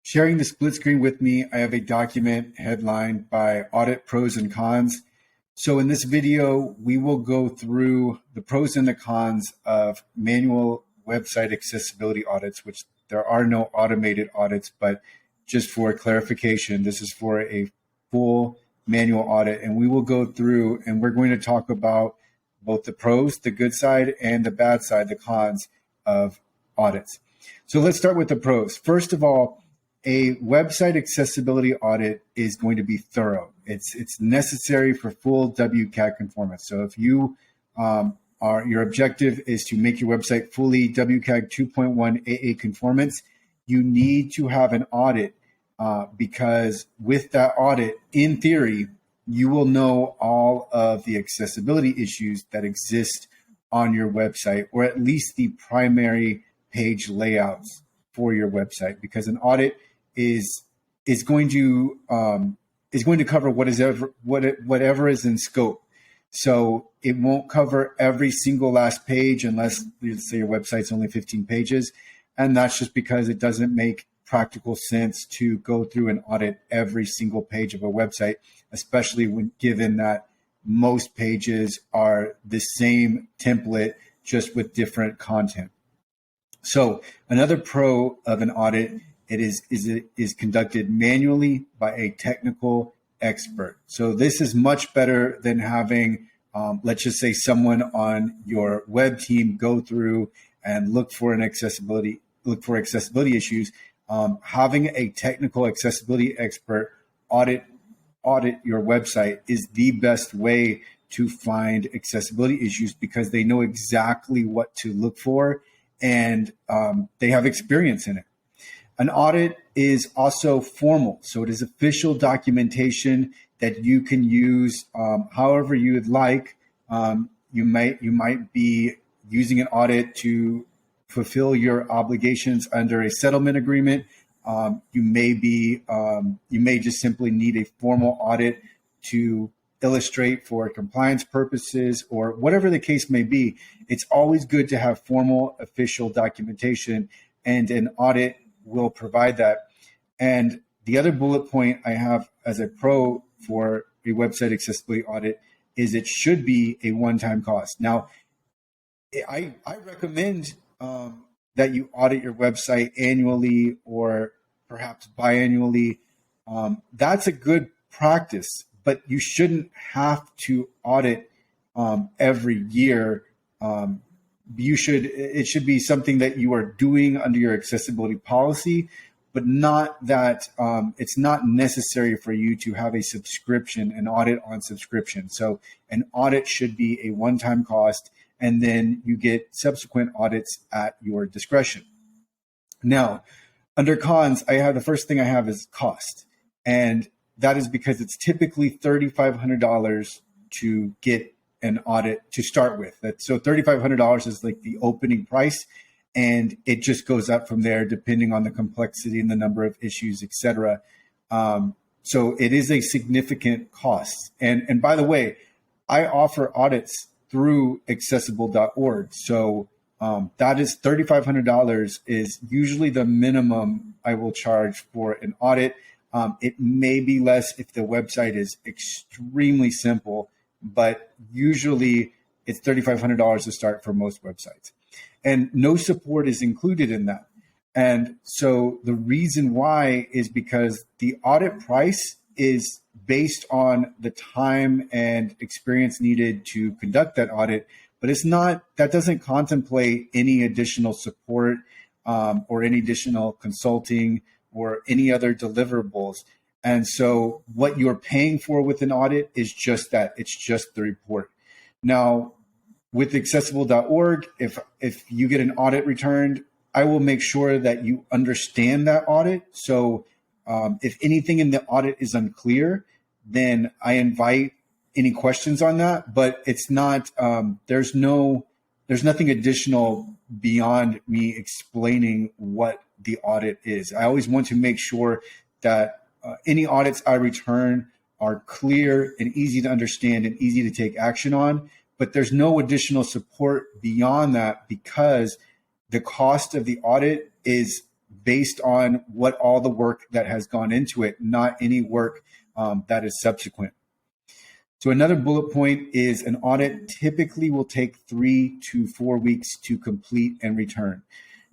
Sharing the split screen with me, I have a document headlined by Audit Pros and Cons. So in this video, we will go through the pros and the cons of manual website accessibility audits, which there are no automated audits, but just for clarification, this is for a full manual audit. And we will go through and we're going to talk about both the pros, the good side, and the bad side, the cons of audits. So let's start with the pros. First of all, a website accessibility audit is going to be thorough. It's necessary for full WCAG conformance. So if you your objective is to make your website fully WCAG 2.1 AA conformance, you need to have an audit because with that audit, in theory, you will know all of the accessibility issues that exist on your website, or at least the primary page layouts for your website, because an audit is going to cover whatever is in scope. So it won't cover every single last page unless, let's say, your website's only 15 pages, and that's just because it doesn't make practical sense to go through and audit every single page of a website, especially when given that most pages are the same template just with different content. So another pro of an audit, it is conducted manually by a technical expert. So this is much better than having, let's just say, someone on your web team go through and look for accessibility issues. Having a technical accessibility expert audit your website is the best way to find accessibility issues because they know exactly what to look for and they have experience in it. An audit is also formal, so it is official documentation that you can use however you would like. You might be using an audit to fulfill your obligations under a settlement agreement. You may just simply need a formal audit to illustrate for compliance purposes or whatever the case may be. It's always good to have formal official documentation, and an audit will provide that. And the other bullet point I have as a pro for a website accessibility audit is it should be a one-time cost. Now, I recommend that you audit your website annually or perhaps biannually. That's a good practice, but you shouldn't have to audit every year. It should be something that you are doing under your accessibility policy, but not that it's not necessary for you to have a subscription, an audit on subscription. So an audit should be a one-time cost, and then you get subsequent audits at your discretion. Now, under cons, the first thing I have is cost. And that is because it's typically $3,500 to get an audit to start with. So $3,500 is like the opening price, and it just goes up from there depending on the complexity and the number of issues, et cetera. So it is a significant cost. And by the way, I offer audits through accessible.org. So that is $3,500 is usually the minimum I will charge for an audit. It may be less if the website is extremely simple, but usually it's $3,500 to start for most websites. And no support is included in that. And so the reason why is because the audit price is based on the time and experience needed to conduct that audit, but that doesn't contemplate any additional support or any additional consulting or any other deliverables. And so what you're paying for with an audit is just that. It's just the report. Now, with accessible.org, if you get an audit returned, I will make sure that you understand that audit. So if anything in the audit is unclear, then I invite any questions on that. But it's not, there's nothing additional beyond me explaining what the audit is. I always want to make sure that any audits I return are clear and easy to understand and easy to take action on, but there's no additional support beyond that because the cost of the audit is based on what all the work that has gone into it, not any work that is subsequent. So another bullet point is an audit typically will take 3 to 4 weeks to complete and return.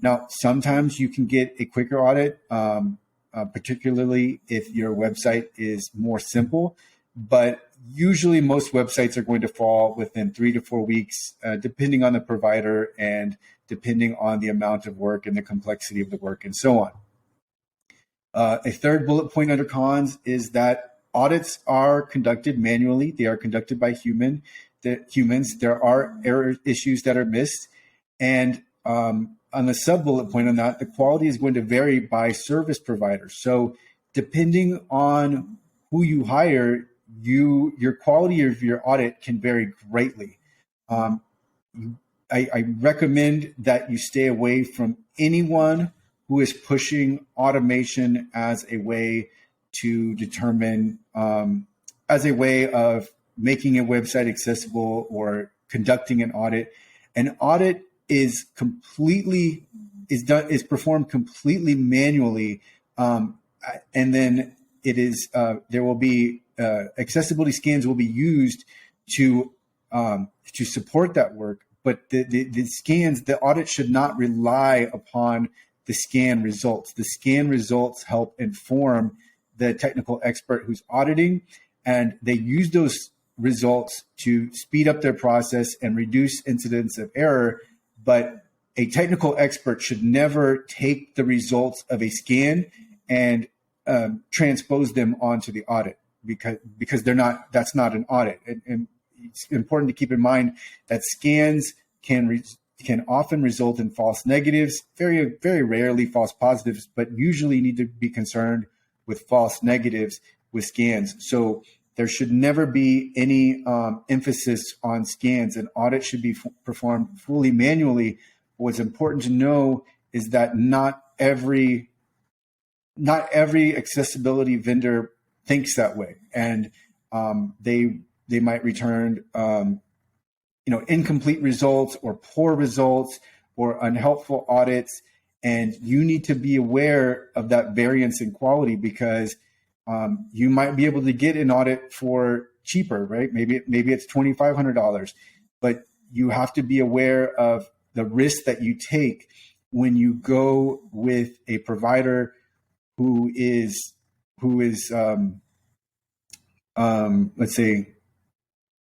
Now, sometimes you can get a quicker audit, particularly if your website is more simple, but usually most websites are going to fall within 3 to 4 weeks, depending on the provider and depending on the amount of work and the complexity of the work and so on. A third bullet point under cons is that audits are conducted manually. They are conducted by humans. There are error issues that are missed. And on the sub-bullet point on that, the quality is going to vary by service provider. So depending on who you hire, your quality of your audit can vary greatly. I recommend that you stay away from anyone who is pushing automation as a way to determine, as a way of making a website accessible or conducting an audit. An audit is performed completely manually, and then it is there will be accessibility scans will be used to support that work. But the scans, the audit should not rely upon the scan results. The scan results help inform the technical expert who's auditing, and they use those results to speed up their process and reduce incidents of error. But a technical expert should never take the results of a scan and transpose them onto the audit because they're not. That's not an audit. And it's important to keep in mind that scans can often result in false negatives, very, very rarely false positives, but usually need to be concerned with false negatives with scans. So there should never be any emphasis on scans. An audit should be performed fully manually. What's important to know is that not every accessibility vendor thinks that way, and they might return incomplete results or poor results or unhelpful audits. And you need to be aware of that variance in quality because you might be able to get an audit for cheaper, right? Maybe it's $2,500, but you have to be aware of the risk that you take when you go with a provider who is let's say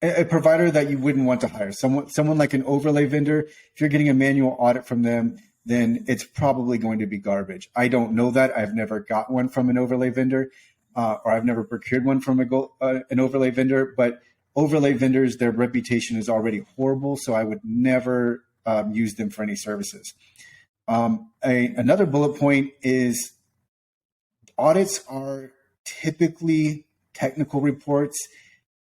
a provider that you wouldn't want to hire. Someone like an overlay vendor. If you're getting a manual audit from them, then it's probably going to be garbage. I don't know that. I've never got one from an overlay vendor, or I've never procured one from an overlay vendor. But overlay vendors, their reputation is already horrible, so I would never use them for any services. Another bullet point is audits are typically technical reports.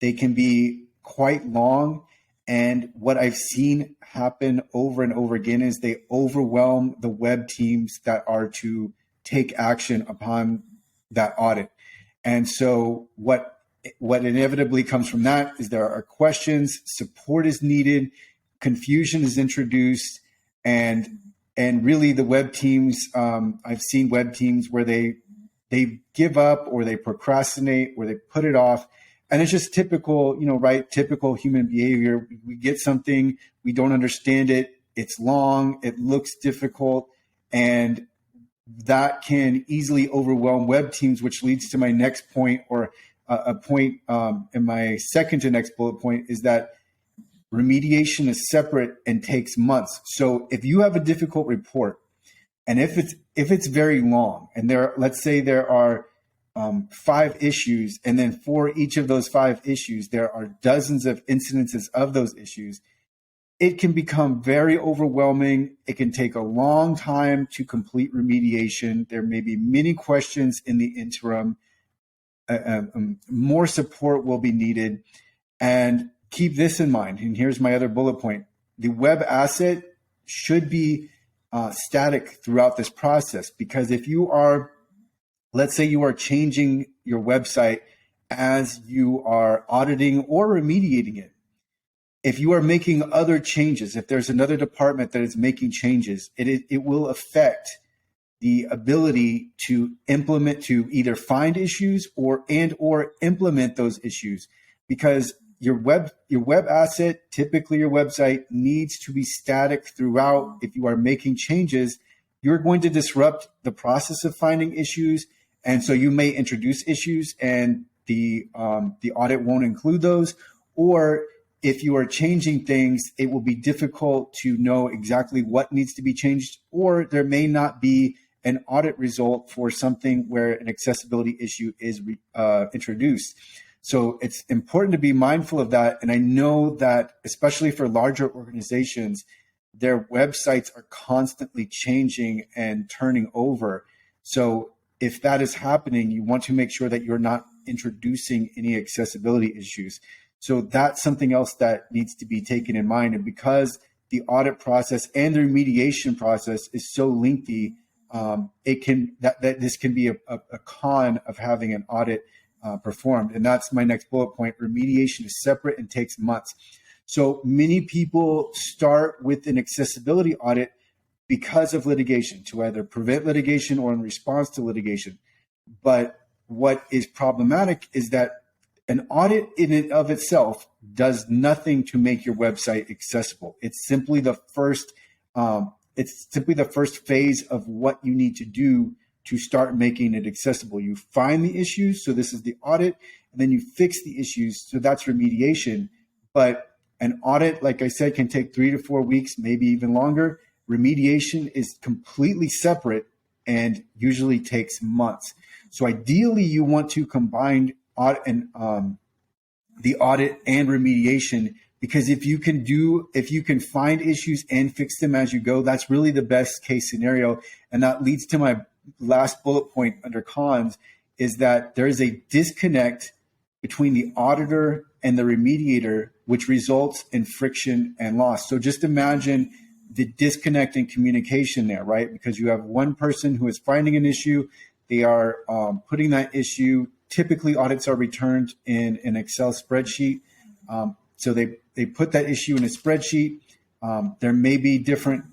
They can be quite long. And what I've seen happen over and over again is they overwhelm the web teams that are to take action upon that audit. And so what inevitably comes from that is there are questions, support is needed, confusion is introduced, and really the web teams, I've seen web teams where they give up or they procrastinate or they put it off. And it's just typical, typical human behavior. We get something, we don't understand it, it's long, it looks difficult, and that can easily overwhelm web teams, which leads to my next point, or a point in my second to next bullet point, is that remediation is separate and takes months. So if you have a difficult report, and if it's very long, and let's say there are 5 issues, and then for each of those 5 issues, there are dozens of incidences of those issues, it can become very overwhelming. It can take a long time to complete remediation. There may be many questions in the interim. More support will be needed. And keep this in mind, and here's my other bullet point. The web asset should be static throughout this process, because if you are, let's say you are changing your website as you are auditing or remediating it. If you are making other changes, if there's another department that is making changes, it will affect the ability to either find issues or implement those issues, because your web asset, typically your website, needs to be static throughout. If you are making changes, you're going to disrupt the process of finding issues, and so you may introduce issues, and the audit won't include those. Or if you are changing things, it will be difficult to know exactly what needs to be changed, or there may not be an audit result for something where an accessibility issue is introduced. So it's important to be mindful of that. And I know that especially for larger organizations, their websites are constantly changing and turning over. So if that is happening, you want to make sure that you're not introducing any accessibility issues. So that's something else that needs to be taken in mind. And because the audit process and the remediation process is so lengthy, this can be a con of having an audit performed. And that's my next bullet point. Remediation is separate and takes months. So many people start with an accessibility audit because of litigation, to either prevent litigation or in response to litigation. But what is problematic is that an audit in and of itself does nothing to make your website accessible. It's simply the first phase of what you need to do to start making it accessible. You find the issues, so this is the audit, and then you fix the issues, so that's remediation. But an audit, like I said, can take 3 to 4 weeks, maybe even longer. Remediation is completely separate and usually takes months. So ideally, you want to combine the audit and remediation, because if you can find issues and fix them as you go, that's really the best case scenario. And that leads to my last bullet point under cons, is that there is a disconnect between the auditor and the remediator, which results in friction and loss. So just imagine the disconnect in communication there, right? Because you have one person who is finding an issue, they are putting that issue. Typically, audits are returned in an Excel spreadsheet. So they put that issue in a spreadsheet. There may be different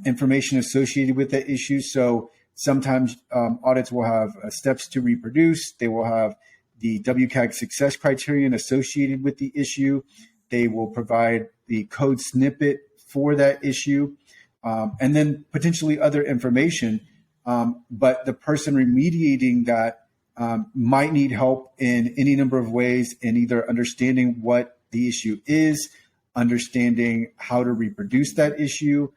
information associated with that issue. So sometimes audits will have steps to reproduce. They will have the WCAG success criterion associated with the issue. They will provide the code snippet for that issue, and then potentially other information. But the person remediating that might need help in any number of ways in either understanding what the issue is, understanding how to reproduce that issue.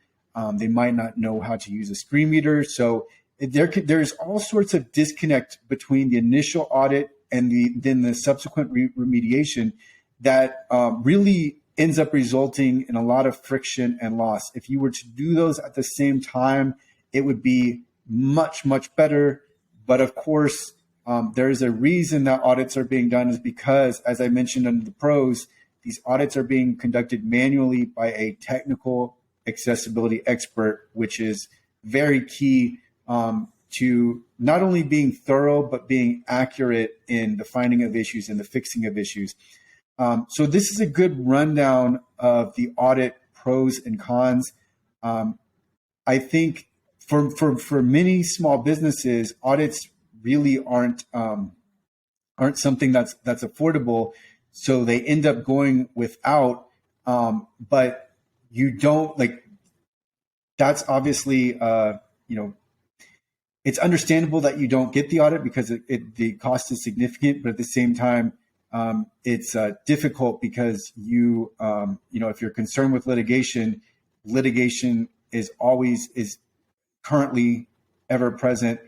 They might not know how to use a screen reader. So there's all sorts of disconnect between the initial audit and then the subsequent remediation that really ends up resulting in a lot of friction and loss. If you were to do those at the same time, it would be much, much better. But of course, there's a reason that audits are being done, is because, as I mentioned under the pros, these audits are being conducted manually by a technical accessibility expert, which is very key to not only being thorough, but being accurate in the finding of issues and the fixing of issues. So this is a good rundown of the audit pros and cons. I think for many small businesses, audits really aren't something that's affordable, so they end up going without. But you don't that's obviously it's understandable that you don't get the audit because the cost is significant, but at the same time, it's difficult because if you're concerned with litigation is currently ever present,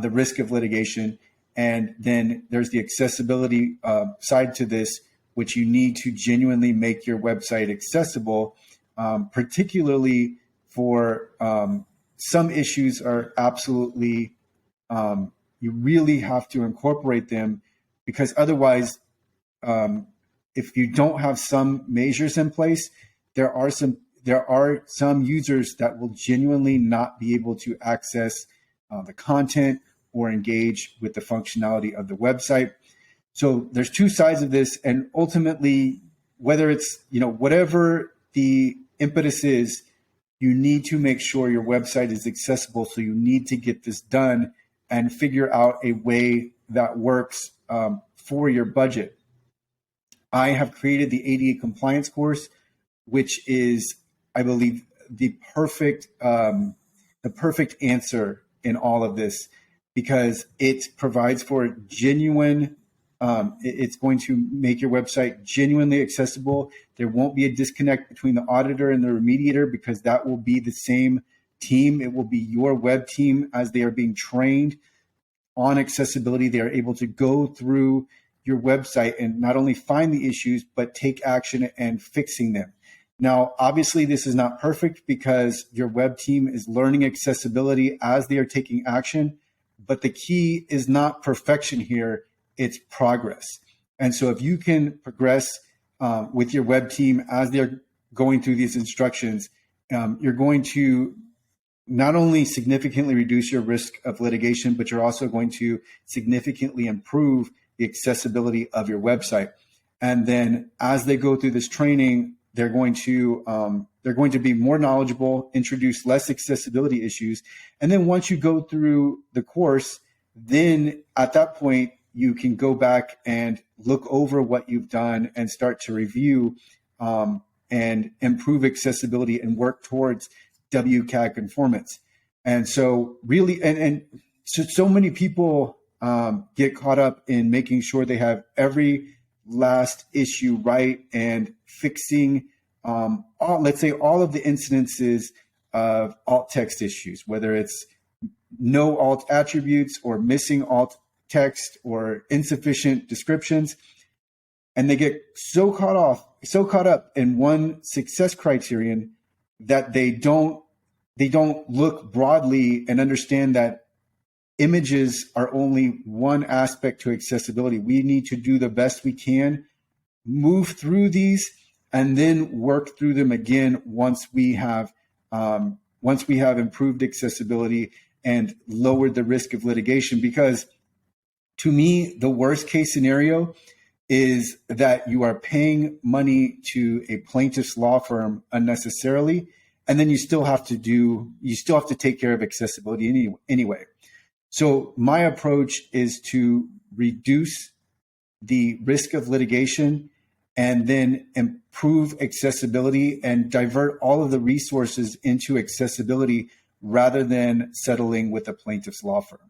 the risk of litigation. And then there's the accessibility side to this, which you need to genuinely make your website accessible, particularly for some issues are absolutely, you really have to incorporate them, because otherwise, if you don't have some measures in place, there are some users that will genuinely not be able to access the content or engage with the functionality of the website. So there's two sides of this, and ultimately, whether it's whatever the impetus is, you need to make sure your website is accessible. So you need to get this done and figure out a way that works for your budget. I have created the ADA compliance course, which is, I believe, the perfect answer in all of this, because it provides for genuine. It's going to make your website genuinely accessible. There won't be a disconnect between the auditor and the remediator, because that will be the same team. It will be your web team. As they are being trained on accessibility, they are able to go through your website and not only find the issues, but take action and fixing them. Now, obviously, this is not perfect because your web team is learning accessibility as they are taking action, but the key is not perfection here, it's progress. And so if you can progress with your web team as they're going through these instructions, you're going to not only significantly reduce your risk of litigation, but you're also going to significantly improve the accessibility of your website. And then as they go through this training, they're going to be more knowledgeable, introduce less accessibility issues. And then once you go through the course, then at that point, you can go back and look over what you've done and start to review and improve accessibility and work towards WCAG conformance. And so really, so many people get caught up in making sure they have every last issue right and fixing let's say all of the incidences of alt text issues, whether it's no alt attributes or missing alt text or insufficient descriptions. And they get so caught up in one success criterion that they don't look broadly and understand that images are only one aspect to accessibility. We need to do the best we can, move through these, and then work through them again once we have improved accessibility and lowered the risk of litigation. Because to me, the worst case scenario is that you are paying money to a plaintiff's law firm unnecessarily, and then you still have to take care of accessibility anyway. So my approach is to reduce the risk of litigation and then improve accessibility and divert all of the resources into accessibility rather than settling with a plaintiff's law firm.